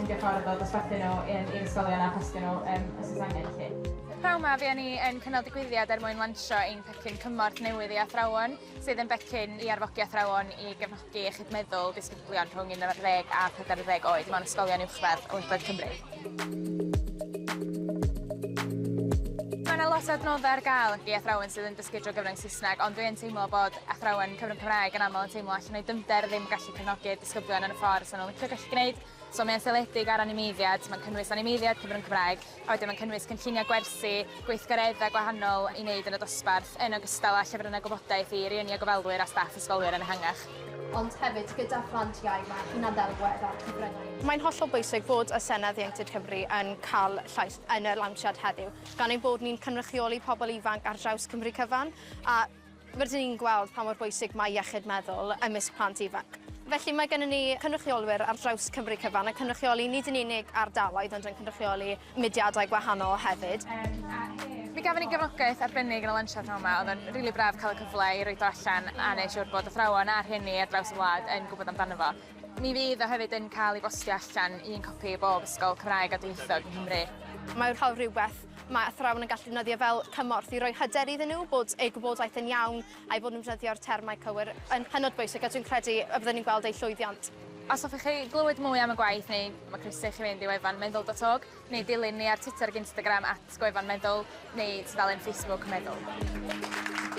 ffeindio ffordd o dosbarthu nhw i'r ysgolion a postio nhw os oes angen chi. Pnawn 'ma fuon ni yn cynnal digwyddiad mwyn lansio ein pecyn cymorth newydd i athrawon, sydd yn becyn i arfogi athrawon i gefnogi iechyd meddwl disgyblion rhwng 11 a 40 oed mewn ysgolion uwchradd o Lywodraeth Cymru. Mae yna lot o adnoddau ar gael i athrawon sydd yn dysgu drwy gyfrwng Saesneg, ond dwi'n teimlo bod athrawon cyfrwng Cymraeg yn aml yn teimlo allan o'i dyfnder ddim gallu cefnogi'r disgyblion yn y ffordd sy'n nhw'n licio gallu gwneud. So mae'n seledig ar animeiddiad, mae'n cynnwys animeiddiad cyfrwng Cymraeg, a wedyn mae'n cynnwys cynlluniau gwersi, gweithgareddau gwahanol i wneud yn y dosbarth, yn ogystal â llyfrannau gwybodaeth i rieni a gofalwyr a staff ysgolwyr yn ehangach. Ond hefyd gyda phrantiau mae hunanddelwedd ar cyfryngau. Mae'n hollol bwysig fod y Senedd Ieuenctid Cymru yn cael llais yn y lawnsiad heddiw, gan ein bod ni'n cynrychioli pobl ifanc ar draws Cymru cyfan, a rydyn ni'n gweld pa mor bwysig mae iechyd meddwl ymysg plant ifanc. Felly mae gennym ni cynrychiolwyr ar draws Cymru cyfan yn cynrychioli nid yn unig ardaloedd, ond yn cynrychioli mudiadau gwahanol hefyd. Mi gafon ni gefnogaeth arbennig yn y lanshiad yma, oedd yn rili braf cael y cyfle i roid o allan a neu siŵr bod athrawon a rhieni ar draws y wlad yn gwybod amdano fo. Mi fydd o hefyd yn cael ei bostio allan un copi bob ysgol Cymraeg a Dwyieithog yng Nghymru. Mae'n cael rhywbeth mae athrawon yn gallu defnyddio fel cymorth i roi hyder iddyn nhw bod eu gwybodaeth yn iawn a'i bod yn defnyddio'r termau cywir yn hynod bwysig, a dwi'n credu y byddwn ni'n gweld eu llwyddiant. Os hoffech chi glywed mwy am y gwaith, neu mae croeso i chi fynd i wefan neu dilyn ni ar Twitter ac Instagram @gwefan meddwl, neu tudalen Facebook meddwl.